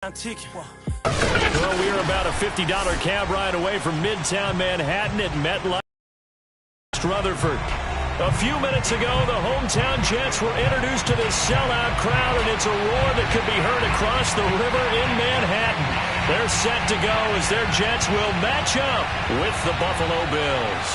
Well, we are about a $50 cab ride away from Midtown Manhattan at MetLife Rutherford. A few minutes ago, the hometown Jets were introduced to this sellout crowd, and it's a roar that could be heard across the river in Manhattan. They're set to go as their Jets will match up with the Buffalo Bills.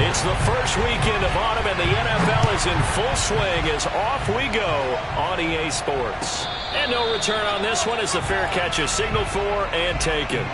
It's the first weekend of autumn, and the NFL is in full swing as off we go on EA Sports. And no return on this one as the fair catch is signaled for and taken.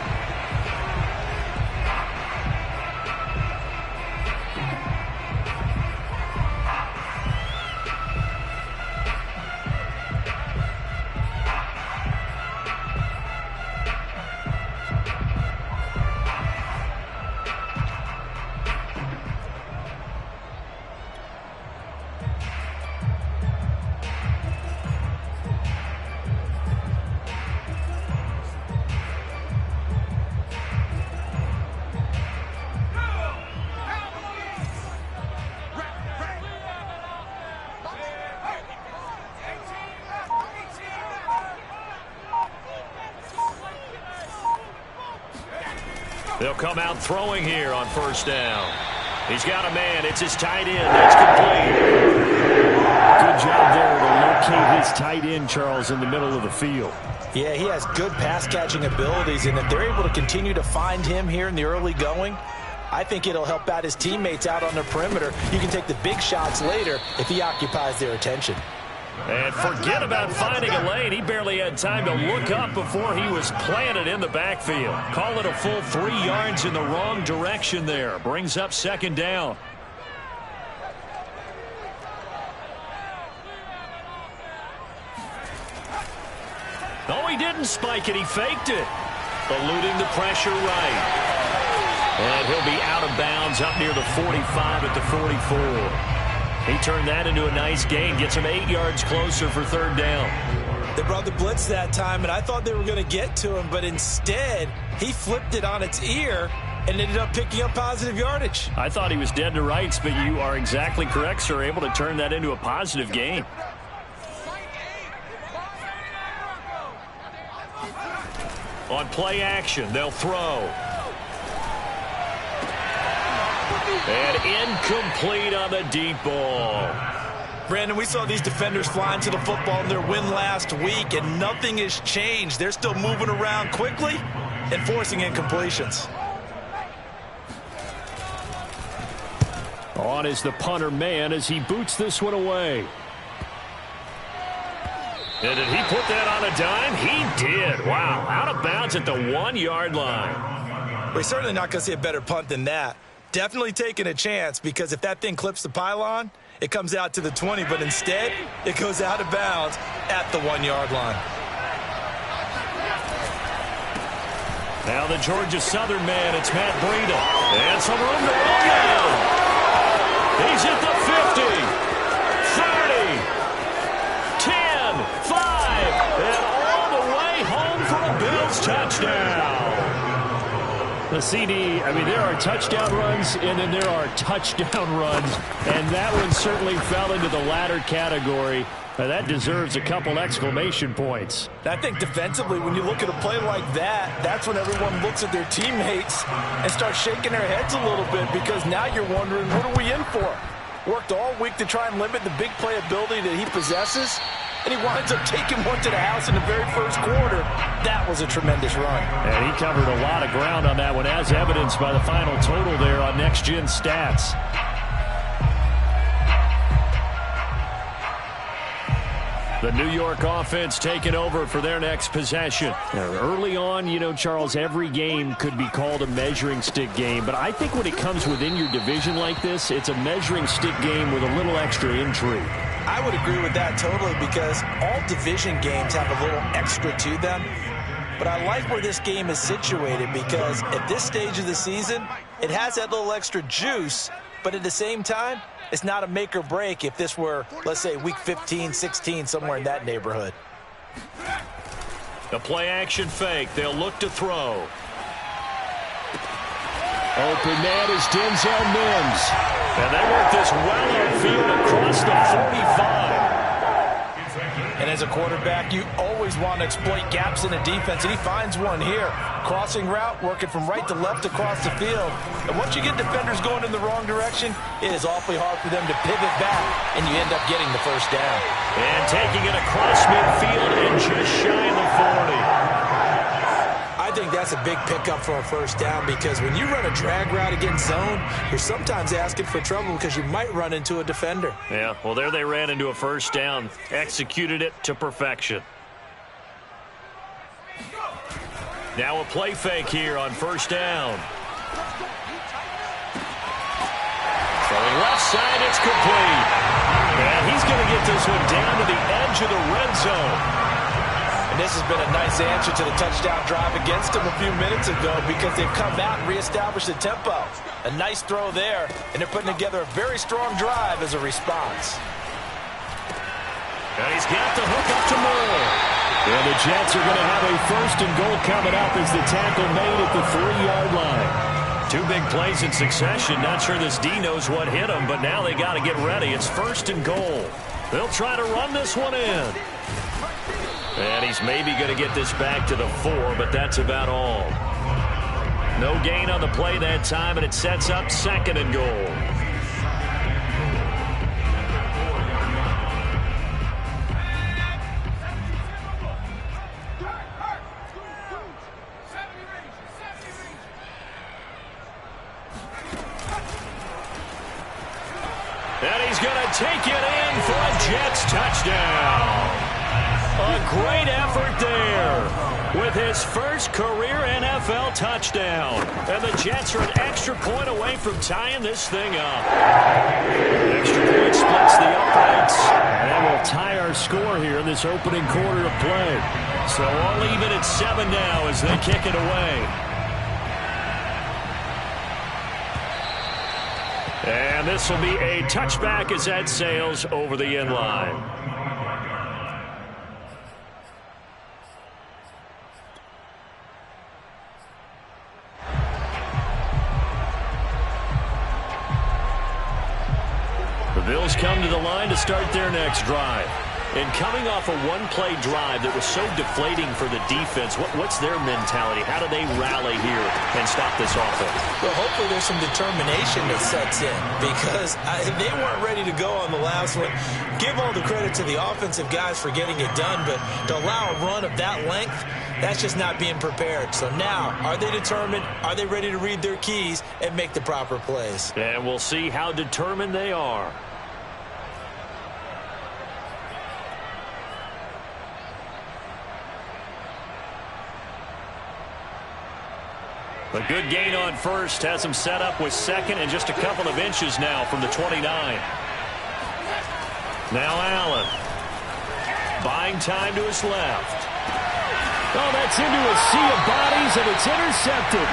They'll come out throwing here on first down. He's got a man. It's his tight end. That's complete. Good job there to locate his tight end, Charles, in the middle of the field. Yeah, he has good pass-catching abilities, and if they're able to continue to find him here in the early going, I think it'll help out his teammates out on the perimeter. You can take the big shots later if he occupies their attention. And forget about finding a lane. He barely had time to look up before he was planted in the backfield. Call it a full 3 yards in the wrong direction there. Brings up second down. Oh, he didn't spike it. He faked it. Eluding the pressure right. And he'll be out of bounds up near the 45 at the 44. He turned that into a nice gain, gets him 8 yards closer for third down. They brought the blitz that time, and I thought they were going to get to him, but instead, he flipped it on its ear and ended up picking up positive yardage. I thought he was dead to rights, but you are exactly correct, sir, able to turn that into a positive gain. On play action, they'll throw. And incomplete on the deep ball. Brandon, we saw these defenders flying to the football in their win last week, and nothing has changed. They're still moving around quickly and forcing incompletions. On is the punter man as he boots this one away. And did he put that on a dime? He did. Wow, out of bounds at the 1 yard line. We're certainly not going to see a better punt than that. Definitely taking a chance, because if that thing clips the pylon, it comes out to the 20, but instead, it goes out of bounds at the 1 yard line. Now the Georgia Southern man, it's Matt Breida. And some room to roll down. He's at the 50, 30, 10, 5, and all the way home for a Bills touchdown. The CD, I mean, there are touchdown runs, and then there are touchdown runs, and that one certainly fell into the latter category. That deserves a couple exclamation points. I think defensively, when you look at a play like that, that's when everyone looks at their teammates and starts shaking their heads a little bit, because now you're wondering, what are we in for? Worked all week to try and limit the big play ability that he possesses, and he winds up taking one to the house in the very first quarter. That was a tremendous run. And he covered a lot of ground on that one, as evidenced by the final total there on Next Gen Stats. The New York offense taking over for their next possession. Now, early on, you know, Charles, every game could be called a measuring stick game, but I think when it comes within your division like this, it's a measuring stick game with a little extra intrigue. I would agree with that totally, because all division games have a little extra to them. But I like where this game is situated, because at this stage of the season, it has that little extra juice, but at the same time, it's not a make or break if this were, let's say, week 15, 16, somewhere in that neighborhood. The play action fake. They'll look to throw. Open man is Denzel Mims. And they work this well upfield across the 45. And as a quarterback, you always want to exploit gaps in the defense, and he finds one here. Crossing route, working from right to left across the field. And once you get defenders going in the wrong direction, it is awfully hard for them to pivot back, and you end up getting the first down. And taking it across midfield and just shy of the 40. I think that's a big pickup for a first down, because when you run a drag route against zone, you're sometimes asking for trouble because you might run into a defender. Yeah, well, there they ran into a first down. Executed it to perfection. Now a play fake here on first down. Throwing left side, it's complete. And he's going to get this one down to the edge of the red zone. And this has been a nice answer to the touchdown drive against them a few minutes ago, because they've come out and reestablished the tempo. A nice throw there, and they're putting together a very strong drive as a response. And he's got the hook up to Moore. And the Jets are going to have a first and goal coming up as the tackle made at the 3-yard line. Two big plays in succession. Not sure this D knows what hit him, but now they got to get ready. It's first and goal. They'll try to run this one in. And he's maybe going to get this back to the 4, but that's about all. No gain on the play that time, and it sets up second and goal. And he's going to take it in for a Jets touchdown. A great effort there with his first career NFL touchdown. And the Jets are an extra point away from tying this thing up. Extra point splits the uprights. And we'll tie our score here in this opening quarter of play. So all even at 7 now as they kick it away. And this will be a touchback as that sails over the end line. The Bills come to the line to start their next drive. And coming off a one-play drive that was so deflating for the defense, what's their mentality? How do they rally here and stop this offense? Well, hopefully there's some determination that sets in, because they weren't ready to go on the last one. Give all the credit to the offensive guys for getting it done, but to allow a run of that length, that's just not being prepared. So now, are they determined? Are they ready to read their keys and make the proper plays? And we'll see how determined they are. A good gain on first has him set up with second and just a couple of inches now from the 29. Now Allen. Buying time to his left. Oh, that's into a sea of bodies, and it's intercepted.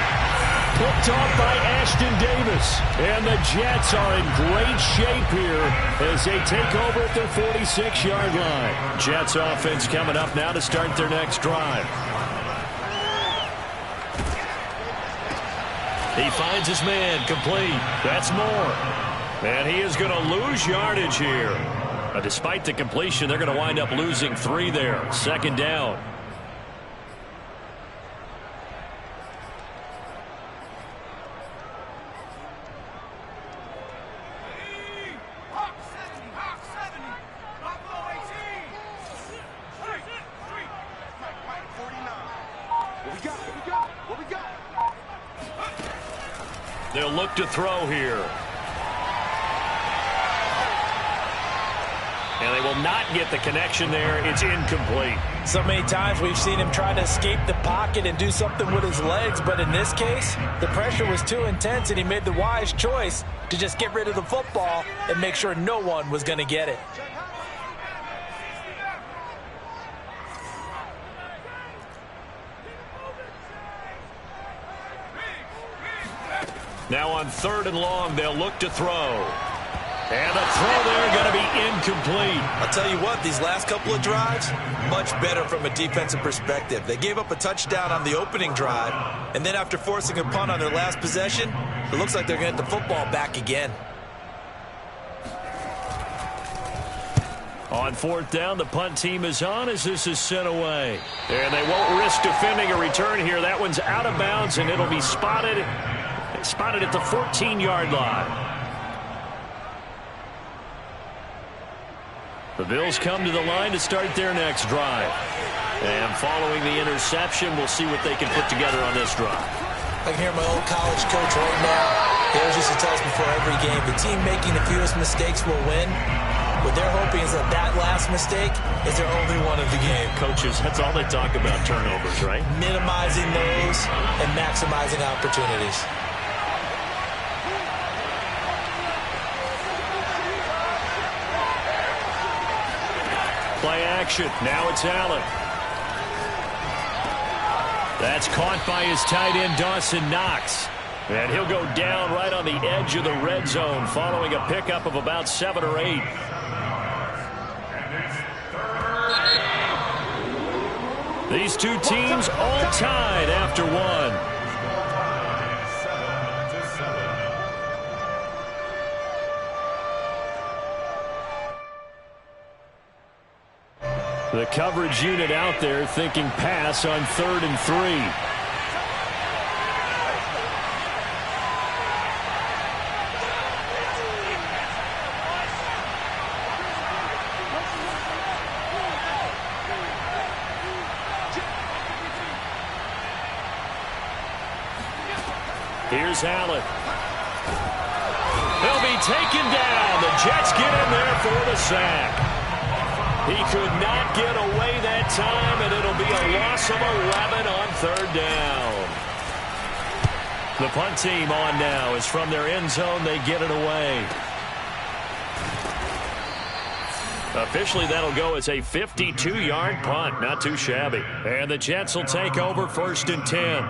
Picked off by Ashton Davis. And the Jets are in great shape here as they take over at their 46-yard line. Jets offense coming up now to start their next drive. He finds his man complete. That's Moore. And he is going to lose yardage here. Despite the completion, they're going to wind up losing 3 there. Second down. They'll look to throw here. And they will not get the connection there. It's incomplete. So many times we've seen him try to escape the pocket and do something with his legs, but in this case, the pressure was too intense, and he made the wise choice to just get rid of the football and make sure no one was going to get it. Now on 3rd and long, they'll look to throw. And the throw there going to be incomplete. I'll tell you what, these last couple of drives, much better from a defensive perspective. They gave up a touchdown on the opening drive, and then after forcing a punt on their last possession, It looks like they're going to get the football back again. On fourth down, the punt team is on as this is sent away. And they won't risk defending a return here. That one's out of bounds, and it'll be spotted at the 14-yard line. The Bills come to the line to start their next drive. And following the interception, we'll see what they can put together on this drive. I can hear my old college coach right now. He always used to tell us before every game, the team making the fewest mistakes will win. What they're hoping is that last mistake is their only one of the game. Coaches, that's all they talk about, turnovers, right? Minimizing those and maximizing opportunities. Play action. Now it's Allen. That's caught by his tight end, Dawson Knox. And he'll go down right on the edge of the red zone following a pickup of about 7 or 8. These two teams all tied after one. The coverage unit out there thinking pass on 3rd and 3. Here's Allen. He'll be taken down. The Jets get in there for the sack. He could not get away that time, and it'll be a loss of 11 on 3rd down. The punt team on now is from their end zone. They get it away. Officially, that'll go as a 52-yard punt. Not too shabby. And the Jets will take over 1st and 10.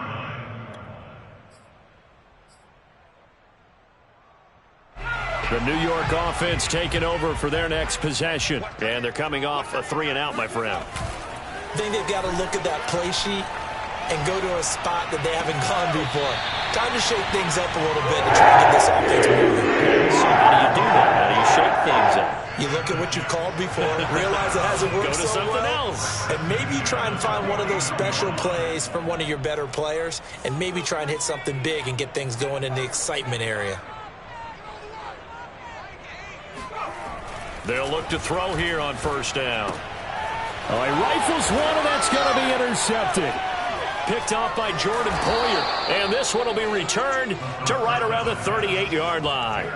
The New York offense taking over for their next possession. And they're coming off a 3-and-out, my friend. I think they've got to look at that play sheet and go to a spot that they haven't gone before. Time to shake things up a little bit to try to get this offense moving. So how do you do that? How do you shake things up? You look at what you've called before, realize it hasn't worked Go to so something well, else. and maybe try and find one of those special plays from one of your better players, and maybe try and hit something big and get things going in the excitement area. They'll look to throw here on 1st down. Oh, he rifles one, and that's going to be intercepted. Picked off by Jordan Poyer. And this one will be returned to right around the 38-yard line.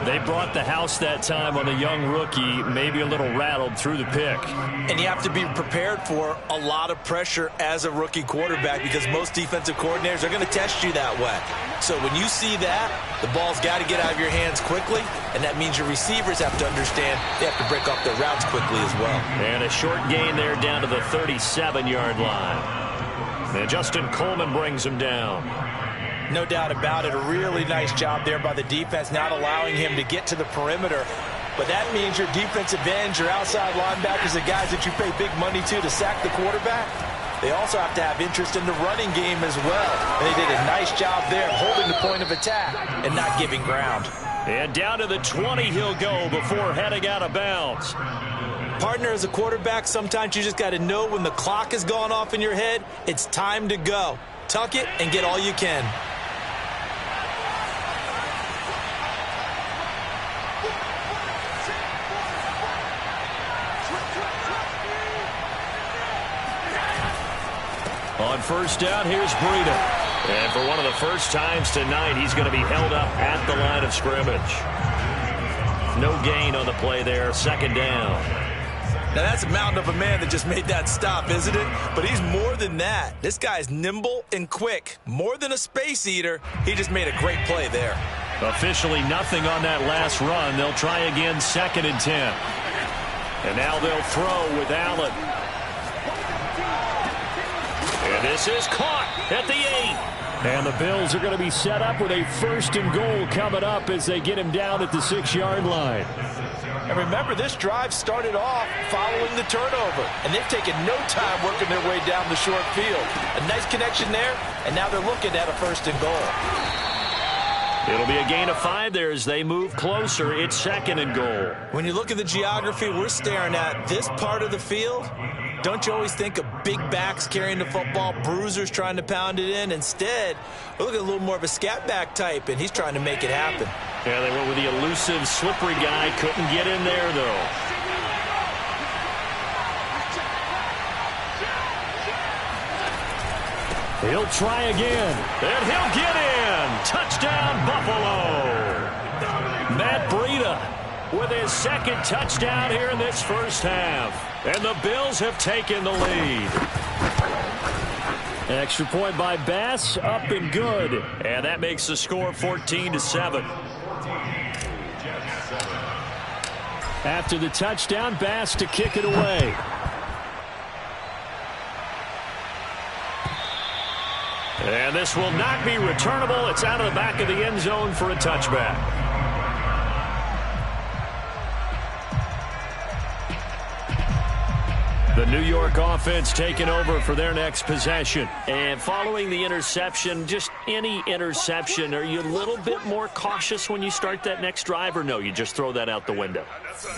They brought the house that time on a young rookie, maybe a little rattled through the pick. And you have to be prepared for a lot of pressure as a rookie quarterback because most defensive coordinators are going to test you that way. So when you see that, the ball's got to get out of your hands quickly, and that means your receivers have to understand they have to break off their routes quickly as well. And a short gain there down to the 37-yard line. And Justin Coleman brings him down. No doubt about it. A really nice job there by the defense, not allowing him to get to the perimeter. But that means your defensive ends, your outside linebackers, the guys that you pay big money to sack the quarterback, they also have to have interest in the running game as well. And they did a nice job there holding the point of attack and not giving ground. And down to the 20 he'll go before heading out of bounds. Partner, as a quarterback, sometimes you just got to know when the clock has gone off in your head, it's time to go. Tuck it and get all you can. On 1st down, here's Breida. And for one of the first times tonight, he's going to be held up at the line of scrimmage. No gain on the play there, 2nd down. Now that's a mountain of a man that just made that stop, isn't it? But he's more than that. This guy's nimble and quick. More than a space eater, he just made a great play there. Officially nothing on that last run. They'll try again, 2nd and 10. And now they'll throw with Allen. And this is caught at the 8. And the Bills are going to be set up with a 1st and goal coming up as they get him down at the 6-yard line. And remember, this drive started off following the turnover, and they've taken no time working their way down the short field. A nice connection there, and now they're looking at a 1st and goal. It'll be a gain of 5 there as they move closer. It's 2nd and goal. When you look at the geography we're staring at, this part of the field, don't you always think of big backs carrying the football, bruisers trying to pound it in? Instead, we look at a little more of a scat back type, and he's trying to make it happen. Yeah, they went with the elusive, slippery guy. Couldn't get in there, though. He'll try again, and he'll get in. Touchdown, Buffalo. Matt Breida with his 2nd touchdown here in this first half. And the Bills have taken the lead. Extra point by Bass, up and good. And that makes the score 14-7. After the touchdown, Bass to kick it away. And this will not be returnable. It's out of the back of the end zone for a touchback. The New York offense taking over for their next possession. And following the interception, just any interception, are you a little bit more cautious when you start that next drive, or no, you just throw that out the window?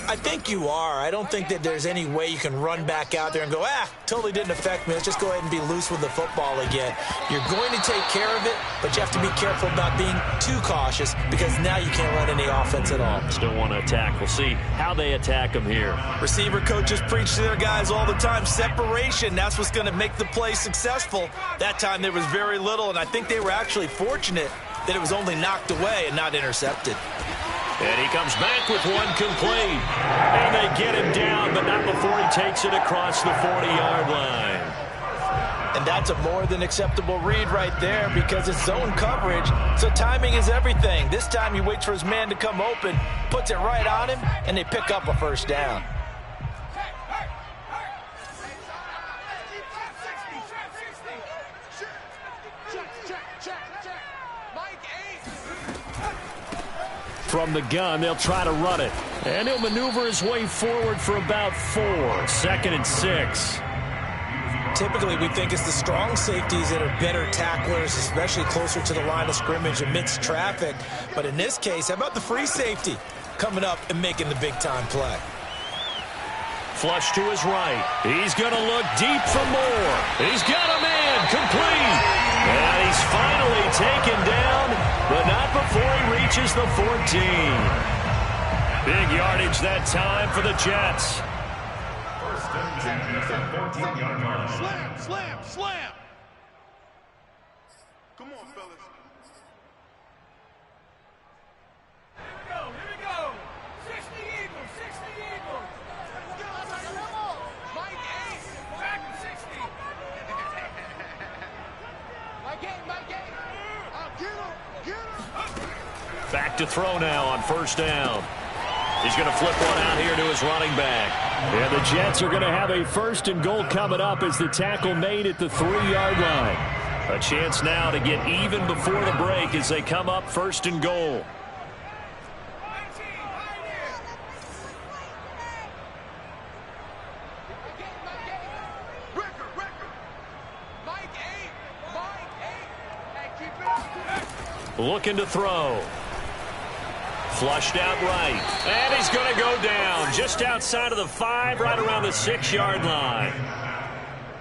I think you are. I don't think that there's any way you can run back out there and go, totally didn't affect me. Let's just go ahead and be loose with the football again. You're going to take care of it, but you have to be careful about being too cautious because now you can't run any offense at all. Still want to attack. We'll see how they attack them here. Receiver coaches preach to their guys all the time. Separation, that's what's going to make the play successful. That time there was very little, and I think they were actually fortunate that it was only knocked away and not intercepted. And he comes back with one complete. And they get him down, but not before he takes it across the 40-yard line. And that's a more than acceptable read right there because it's zone coverage, so timing is everything. This time he waits for his man to come open, puts it right on him, and they pick up a first down. From the gun, they'll try to run it. And he'll maneuver his way forward for about 4. 2nd and 6. Typically, we think it's the strong safeties that are better tacklers, especially closer to the line of scrimmage amidst traffic. But in this case, how about the free safety coming up and making the big-time play? Flush to his right. He's going to look deep for more. He's got a man complete. And he's finally taken down, but not before he reaches the 14. Big yardage that time for the Jets. Slam, slam, slam. Come on, fellas. Here we go. 60 Eagles, 60 Eagles. Mike 8, back to 60. Mike 8. Get him. Back to throw now on first down. He's going to flip one out here to his running back. And the Jets are going to have a 1st and goal coming up as the tackle made at the 3-yard line. A chance now to get even before the break as they come up 1st and goal. Looking to throw. Flushed out right. And he's going to go down just outside of the 5, right around the 6-yard line.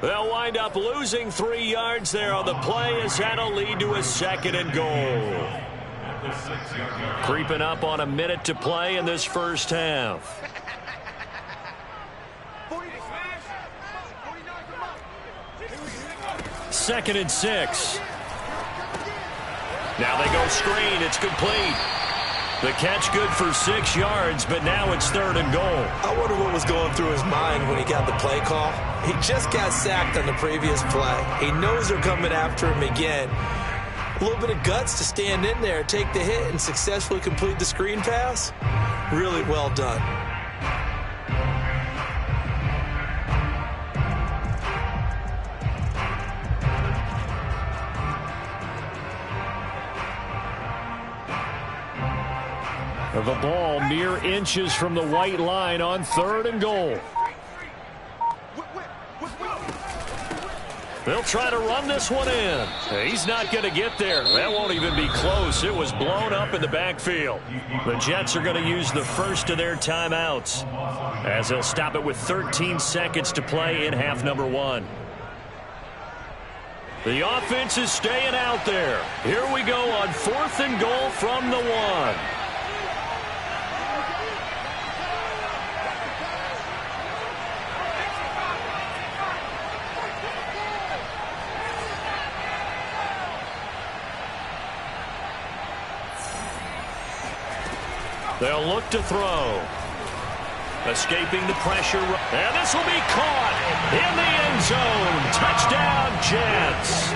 They'll wind up losing 3 yards there on the play as that'll lead to a 2nd and goal. Creeping up on a minute to play in this first half. 2nd and 6. Now they go screen. It's complete. The catch good for 6 yards, but now it's 3rd and goal. I wonder what was going through his mind when he got the play call. He just got sacked on the previous play. He knows they're coming after him again. A little bit of guts to stand in there, take the hit, and successfully complete the screen pass. Really well done. The ball mere inches from the white line on 3rd and goal. They'll try to run this one in. He's not going to get there. That won't even be close. It was blown up in the backfield. The Jets are going to use the first of their timeouts as they'll stop it with 13 seconds to play in half number 1. The offense is staying out there. Here we go on 4th and goal from the 1. They'll look to throw. Escaping the pressure. And this will be caught in the end zone. Touchdown, Jets.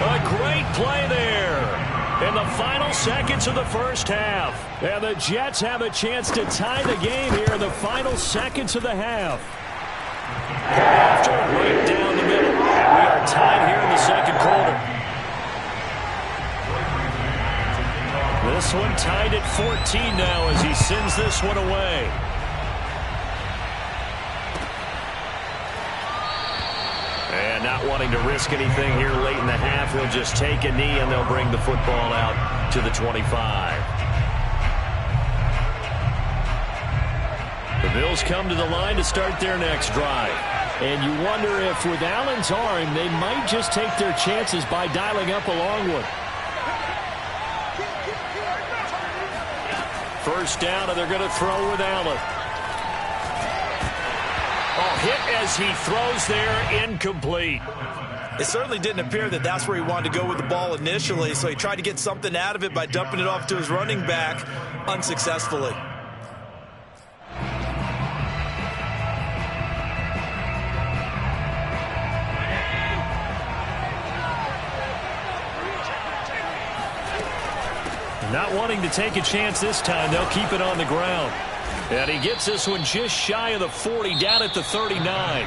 A great play there in the final seconds of the first half. And the Jets have a chance to tie the game here in the final seconds of the half. After right down the middle. And we are tied here in the second quarter. This one tied at 14 now as he sends this one away. And not wanting to risk anything here late in the half, he'll just take a knee and they'll bring the football out to the 25. The Bills come to the line to start their next drive. And you wonder if with Allen's arm, they might just take their chances by dialing up a long one. First down, and they're going to throw with Allen. Oh, hit as he throws there, incomplete. It certainly didn't appear that that's where he wanted to go with the ball initially, so he tried to get something out of it by dumping it off to his running back unsuccessfully. Not wanting to take a chance this time, they'll keep it on the ground. And he gets this one just shy of the 40, down at the 39.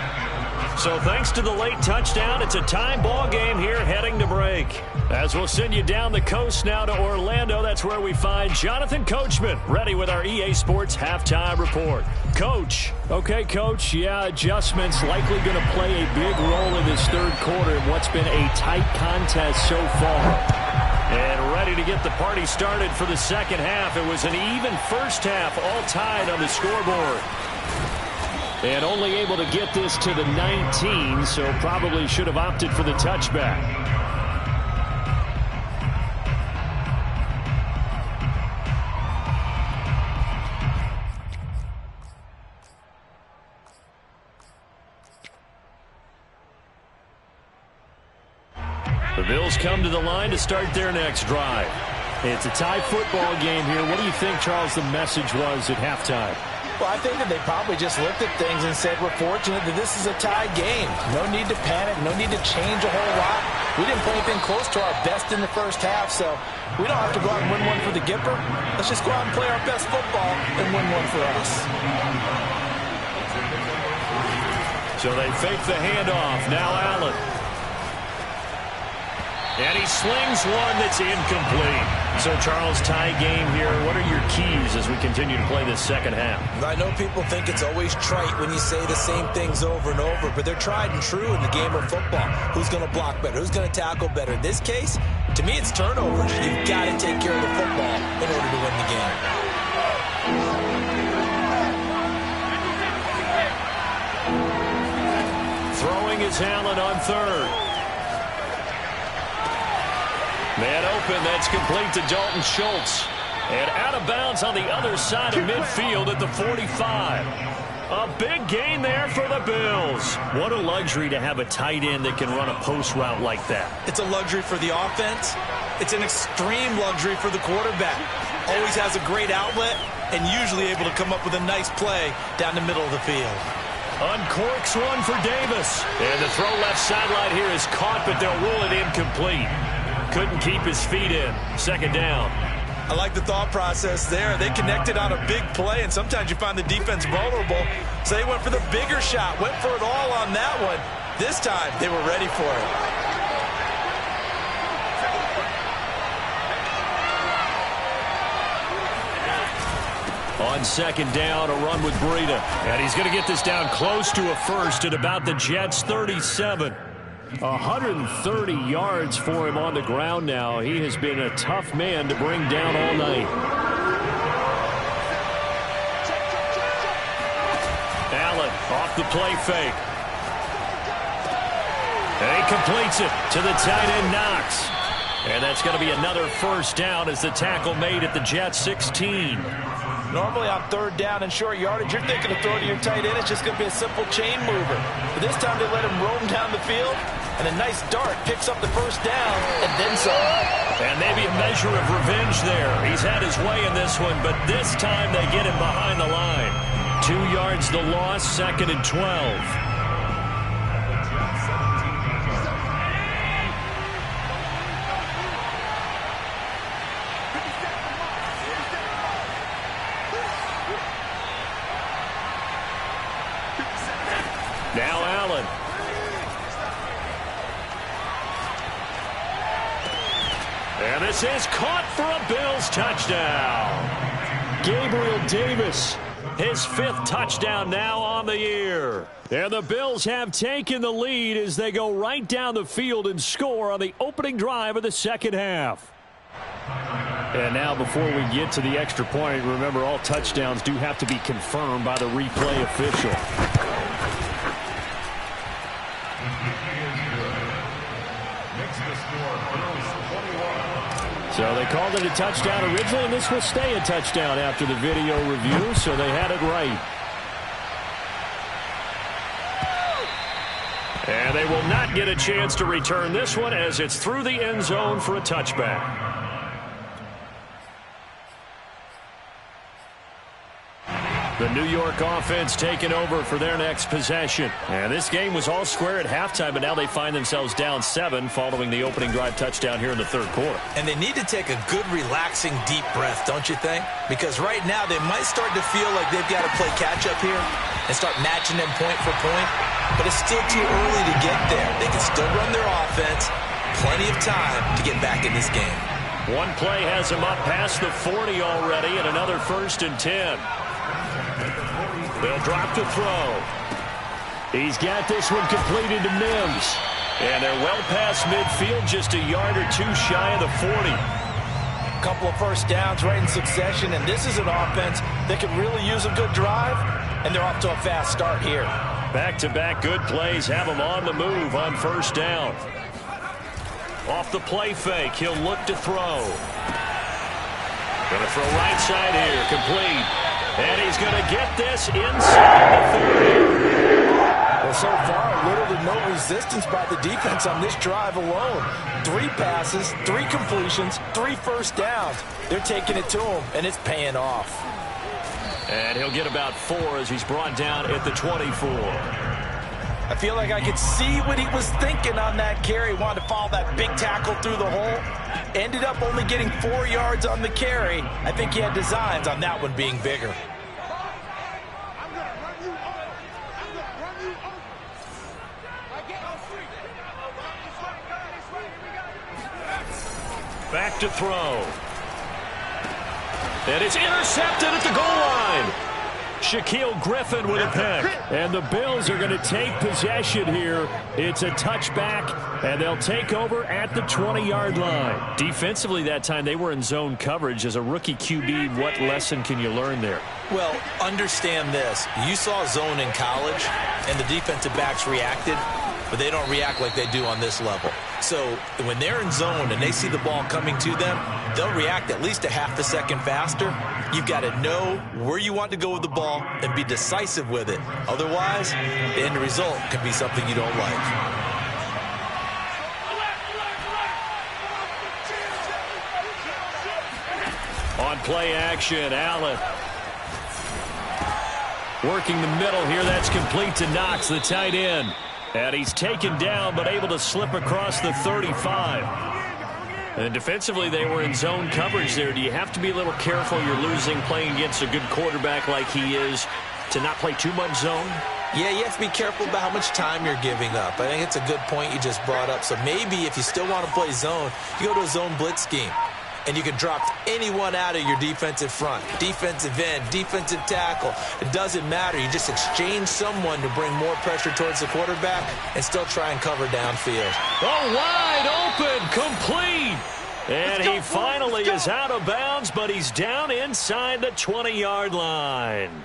So thanks to the late touchdown, it's a time ball game here heading to break. As we'll send you down the coast now to Orlando, that's where we find Jonathan Coachman, ready with our EA Sports halftime report. Coach. Okay, Coach, yeah, adjustments likely going to play a big role in this third quarter in what's been a tight contest so far. And ready to get the party started for the second half. It was an even first half, all tied on the scoreboard. And only able to get this to the 19, so probably should have opted for the touchback. The Bills come to the line to start their next drive. It's a tie football game here. What do you think, Charles, the message was at halftime? Well, I think that they probably just looked at things and said, we're fortunate that this is a tie game. No need to panic. No need to change a whole lot. We didn't play anything close to our best in the first half, so we don't have to go out and win one for the Gipper. Let's just go out and play our best football and win one for us. So they fake the handoff. Now Allen. And he slings one that's incomplete. So, Charles, tie game here. What are your keys as we continue to play this second half? I know people think it's always trite when you say the same things over and over, but they're tried and true in the game of football. Who's going to block better? Who's going to tackle better? In this case, to me, it's turnovers. You've got to take care of the football in order to win the game. Throwing is Allen on third. Man open, that's complete to Dalton Schultz. And out of bounds on the other side of midfield at the 45. A big gain there for the Bills. What a luxury to have a tight end that can run a post route like that. It's a luxury for the offense. It's an extreme luxury for the quarterback. Always has a great outlet and usually able to come up with a nice play down the middle of the field. Uncorks one for Davis. And the throw left sideline here is caught, but they'll rule it incomplete. Couldn't keep his feet in. Second down. I like the thought process there. They connected on a big play, and sometimes you find the defense vulnerable. So they went for the bigger shot, went for it all on that one. This time, they were ready for it. On second down, a run with Breida. And he's going to get this down close to a first at about the Jets' 37. 130 yards for him on the ground now. He has been a tough man to bring down all night. Allen off the play fake. And he completes it to the tight end, Knox. And that's going to be another first down as the tackle made at the Jets 16. Normally on third down and short yardage, you're thinking of throwing to your tight end. It's just going to be a simple chain mover. But this time they let him roam down the field, and a nice dart picks up the first down and then some. And maybe a measure of revenge there. He's had his way in this one, but this time they get him behind the line. 2 yards the loss, 2nd and 12. Now Allen. And this is caught for a Bills touchdown. Gabriel Davis, his 5th touchdown now on the year. And the Bills have taken the lead as they go right down the field and score on the opening drive of the second half. And now before we get to the extra point, remember all touchdowns do have to be confirmed by the replay official. So they called it a touchdown originally, and this will stay a touchdown after the video review, so they had it right. And they will not get a chance to return this one as it's through the end zone for a touchback. The New York offense taking over for their next possession. And this game was all square at halftime, but now they find themselves down 7 following the opening drive touchdown here in the third quarter. And they need to take a good, relaxing, deep breath, don't you think? Because right now they might start to feel like they've got to play catch-up here and start matching them point for point. But it's still too early to get there. They can still run their offense. Plenty of time to get back in this game. One play has them up past the 40 already, and another 1st and 10. They'll drop to throw. He's got this one completed to Mims. And they're well past midfield, just a yard or 2 shy of the 40. A couple of first downs right in succession, and this is an offense that could really use a good drive, and they're off to a fast start here. Back-to-back good plays have them on the move on first down. Off the play fake, he'll look to throw. Going to throw right side here, complete. And he's going to get this inside the 30. Well, so far, little to no resistance by the defense on this drive alone. 3 passes, 3 completions, 3 first downs. They're taking it to him, and it's paying off. And he'll get about 4 as he's brought down at the 24. I feel like I could see what he was thinking on that carry. Wanted to follow that big tackle through the hole. Ended up only getting 4 yards on the carry. I think he had designs on that one being bigger. Back to throw. And it's intercepted at the goal line. Shaquille Griffin with a pick. And the Bills are going to take possession here. It's a touchback, and they'll take over at the 20-yard line. Defensively that time, they were in zone coverage. As a rookie QB, what lesson can you learn there? Well, understand this. You saw zone in college, and the defensive backs reacted, but they don't react like they do on this level. So when they're in zone and they see the ball coming to them, they'll react at least a half a second faster. You've got to know where you want to go with the ball and be decisive with it. Otherwise, the end result can be something you don't like. On play action, Allen. Working the middle here, that's complete to Knox, the tight end. And he's taken down, but able to slip across the 35. And defensively, they were in zone coverage there. Do you have to be a little careful? You're losing playing against a good quarterback like he is to not play too much zone? Yeah, you have to be careful about how much time you're giving up. I think it's a good point you just brought up. So maybe if you still want to play zone, you go to a zone blitz scheme. and you can drop anyone out of your defensive front, defensive end, defensive tackle. It doesn't matter. You just exchange someone to bring more pressure towards the quarterback and still try and cover downfield. Oh, wide open, complete. And he finally is out of bounds, but he's down inside the 20-yard line.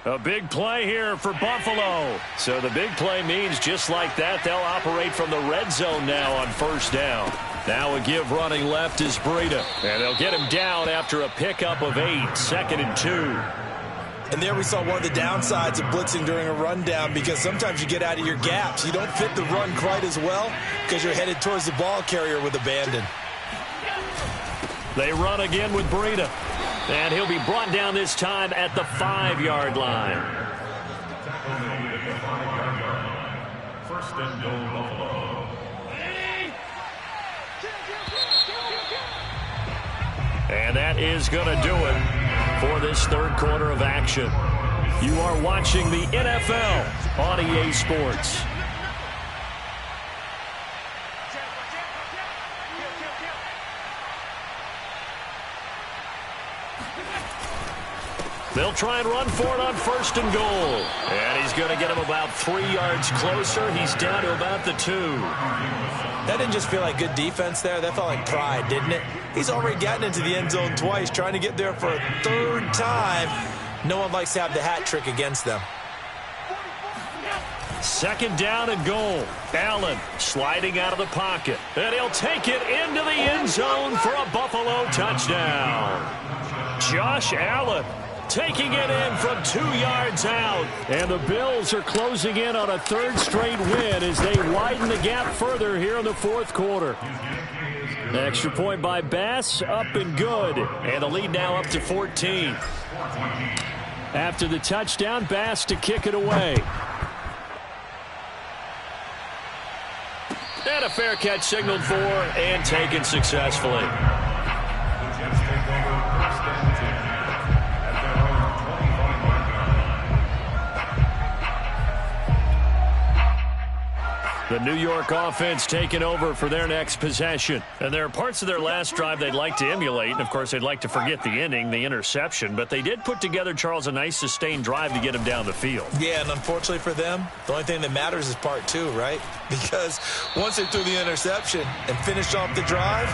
A big play here for Buffalo. So the big play means just like that, they'll operate from the red zone now on first down. Now a give running left is Breida. And they'll get him down after a pickup of 8, 2nd and 2. And there we saw one of the downsides of blitzing during a rundown, because sometimes you get out of your gaps. You don't fit the run quite as well because you're headed towards the ball carrier with abandon. They run again with Breida. And he'll be brought down this time at the 5-yard line. First and goal, Buffalo. And that is going to do it for this third quarter of action. You are watching the NFL on EA Sports. They'll try and run for it on first and goal. And he's going to get him about 3 yards closer. He's down to about the 2. That didn't just feel like good defense there. That felt like pride, didn't it? He's already gotten into the end zone twice, trying to get there for a 3rd time. No one likes to have the hat trick against them. 2nd down and goal. Allen sliding out of the pocket. And he'll take it into the end zone for a Buffalo touchdown. Josh Allen taking it in from 2 yards out. And the Bills are closing in on a 3rd straight win as they widen the gap further here in the 4th quarter. Extra point by Bass, up and good. And the lead now up to 14. After the touchdown, Bass to kick it away. And a fair catch signaled for and taken successfully. The New York offense taking over for their next possession. And there are parts of their last drive they'd like to emulate. And, of course, they'd like to forget the ending, the interception. But they did put together, Charles, a nice sustained drive to get him down the field. Yeah, and unfortunately for them, the only thing that matters is part 2, right? Because once they threw the interception and finished off the drive,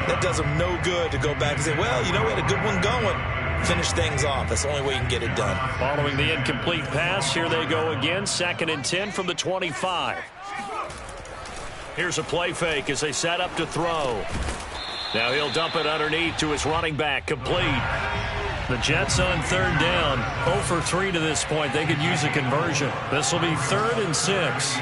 that does them no good to go back and say, well, you know, we had a good one going. Finish things off. That's the only way you can get it done. Following the incomplete pass, here they go again. 2nd and 10 from the 25. Here's a play fake as they set up to throw. Now he'll dump it underneath to his running back. Complete. The Jets on 3rd down. 0 for 3 to this point. They could use a conversion. This will be 3rd and 6.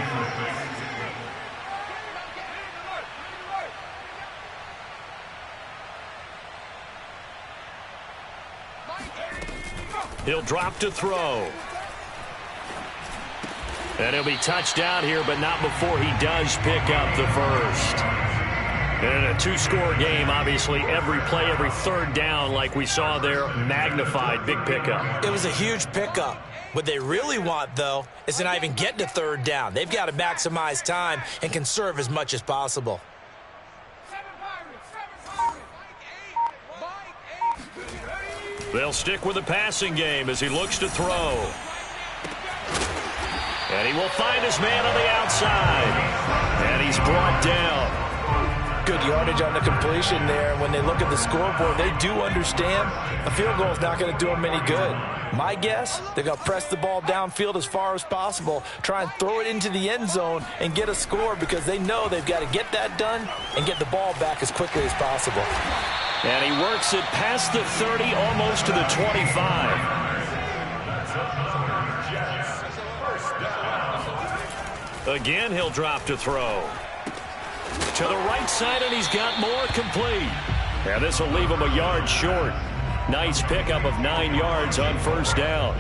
He'll drop to throw. And he'll be touched down here, but not before he does pick up the first. And a 2-score game, obviously, every play, every 3rd down, like we saw there, magnified, big pickup. It was a huge pickup. What they really want, though, is to not even get to 3rd down. They've got to maximize time and conserve as much as possible. They'll stick with the passing game as he looks to throw. And he will find his man on the outside. And he's brought down. Good yardage on the completion there. And when they look at the scoreboard, they do understand a field goal is not going to do them any good. My guess, they're going to press the ball downfield as far as possible, try and throw it into the end zone and get a score, because they know they've got to get that done and get the ball back as quickly as possible. And he works it past the 30, almost to the 25. Again, he'll drop to throw. To the right side, and he's got more. Complete. And this will leave him a yard short. Nice pickup of 9 yards on first down.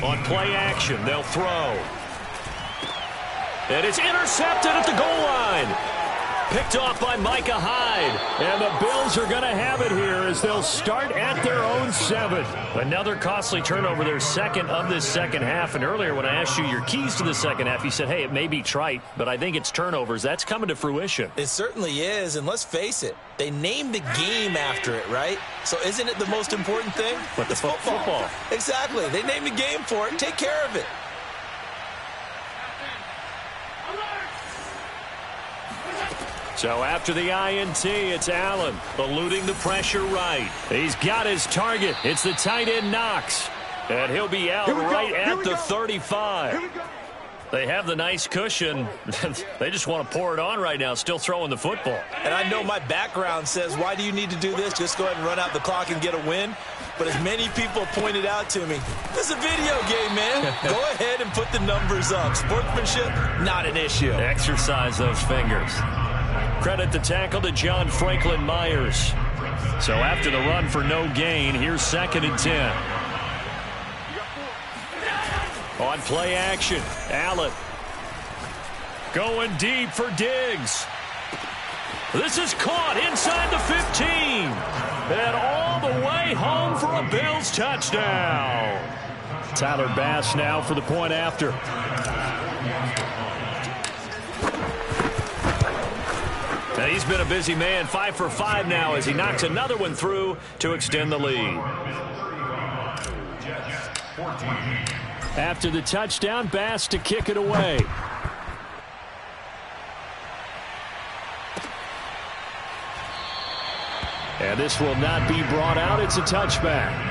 On play action, they'll throw. And it's intercepted at the goal line. Picked off by Micah Hyde. And the Bills are going to have it here as they'll start at their own 7. Another costly turnover, their second of this second half. And earlier when I asked you your keys to the second half, you said, hey, it may be trite, but I think it's turnovers. That's coming to fruition. It certainly is, and let's face it, they named the game after it, right? So isn't it the most important thing? But it's football. Exactly. They named the game for it. Take care of it. So after the INT, it's Allen eluding the pressure right. He's got his target. It's the tight end Knox. And he'll be out right at the 35. They have the nice cushion. They just want to pour it on right now, still throwing the football. And I know my background says, why do you need to do this? Just go ahead and run out the clock and get a win. But as many people pointed out to me, this is a video game, man. Go ahead and put the numbers up. Sportsmanship, not an issue. Exercise those fingers. Credit the tackle to John Franklin Myers. So after the run for no gain, here's 2nd and 10. On play action, Allen. Going deep for Diggs. This is caught inside the 15. And all the way home for a Bills touchdown. Tyler Bass now for the point after. And he's been a busy man, 5 for 5 now as he knocks another one through to extend the lead. After the touchdown, Bass to kick it away. And this will not be brought out. It's a touchback.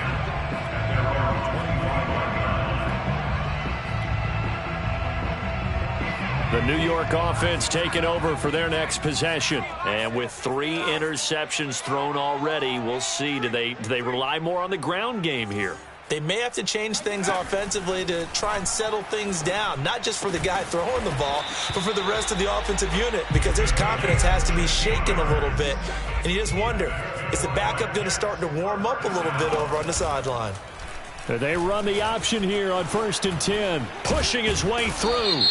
The New York offense taking over for their next possession. And with 3 interceptions thrown already, we'll see. Do they rely more on the ground game here? They may have to change things offensively to try and settle things down, not just for the guy throwing the ball, but for the rest of the offensive unit, because his confidence has to be shaken a little bit. And you just wonder, is the backup going to start to warm up a little bit over on the sideline? They run the option here on 1st and 10, pushing his way through.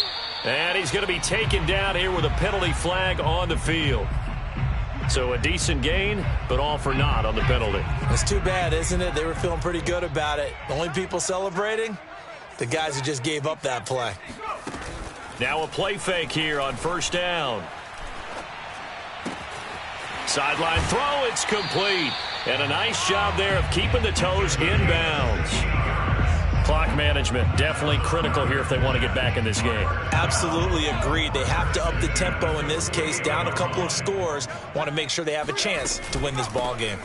And he's going to be taken down here with a penalty flag on the field. So a decent gain, but all for naught on the penalty. It's too bad, isn't it? They were feeling pretty good about it. The only people celebrating, the guys who just gave up that play. Now a play fake here on 1st down. Sideline throw, it's complete. And a nice job there of keeping the toes inbounds. Clock management definitely critical here if they want to get back in this game. Absolutely agreed. They have to up the tempo in this case, down a couple of scores. Want to make sure they have a chance to win this ball game.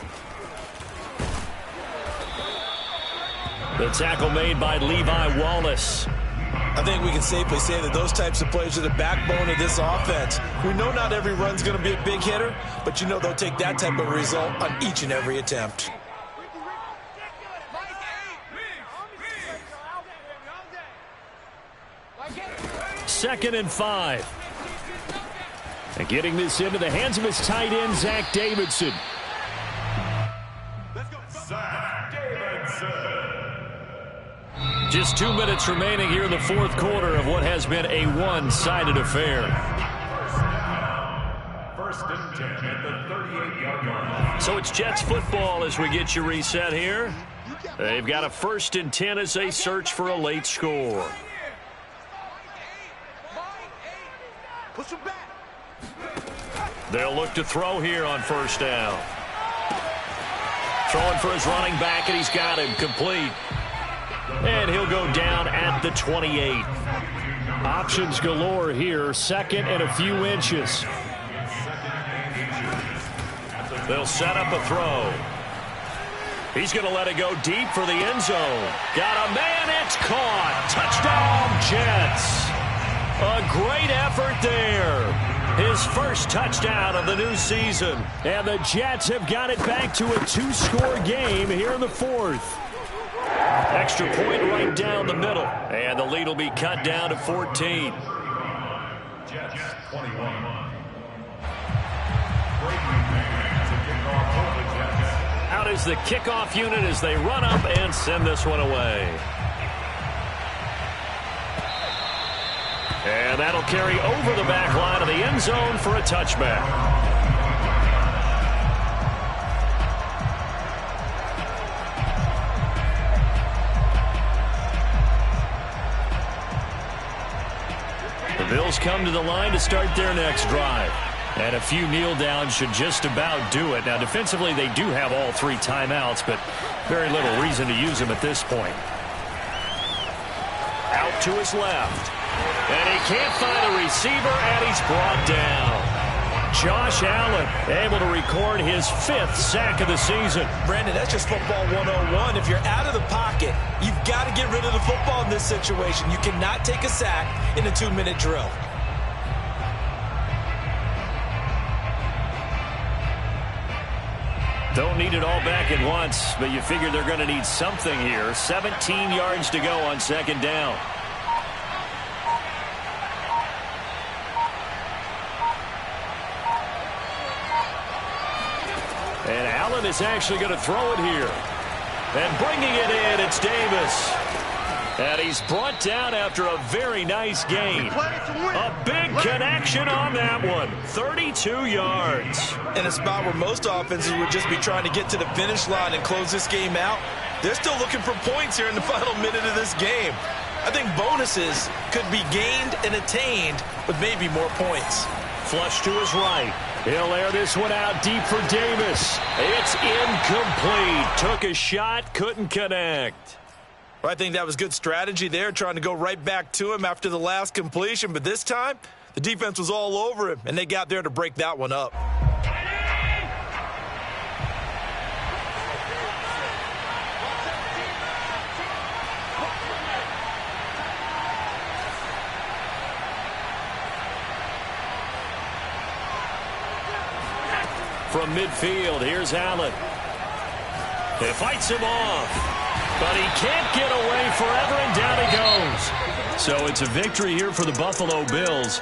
The tackle made by Levi Wallace. I think we can safely say that those types of plays are the backbone of this offense. We know not every run's going to be a big hitter, but you know they'll take that type of result on each and every attempt. 2nd and 5. And getting this into the hands of his tight end, Zach Davidson. Zach Davidson. Just 2 minutes remaining here in the 4th quarter of what has been a one-sided affair. 1st and 10 at the 38-yard line. So it's Jets football as we get you reset here. They've got a 1st and 10 as they search for a late score. Push him back. They'll look to throw here on 1st down. Throwing for his running back, and he's got him complete. And he'll go down at the 28. Options galore here, 2nd and a few inches. They'll set up a throw. He's going to let it go deep for the end zone. Got a man, it's caught. Touchdown, Jets. A great effort there. His first touchdown of the new season. And the Jets have got it back to a 2-score game here in the 4th. Extra point right down the middle. And the lead will be cut down to 14. Jets 21. Out is the kickoff unit as they run up and send this one away. And that'll carry over the back line of the end zone for a touchback. The Bills come to the line to start their next drive. And a few kneel downs should just about do it. Now, defensively, they do have all 3 timeouts, but very little reason to use them at this point. Out to his left. And he can't find a receiver, and he's brought down. Josh Allen able to record his 5th sack of the season. Brandon, that's just football 101. If you're out of the pocket, you've got to get rid of the football in this situation. You cannot take a sack in a 2-minute drill. Don't need it all back at once, but you figure they're going to need something here. 17 yards to go on 2nd down. And Allen is actually going to throw it here. And bringing it in, it's Davis. And he's brought down after a very nice gain. A big connection on that one. 32 yards. In a spot where most offenses would just be trying to get to the finish line and close this game out, they're still looking for points here in the final minute of this game. I think bonuses could be gained and attained with maybe more points. Flush to his right. He'll air this one out deep for Davis. It's incomplete. Took a shot, couldn't connect. Well, I think that was good strategy there, trying to go right back to him after the last completion. But this time, the defense was all over him, and they got there to break that one up. From midfield, here's Allen. He fights him off, but he can't get away forever, and down he goes. So it's a victory here for the Buffalo Bills.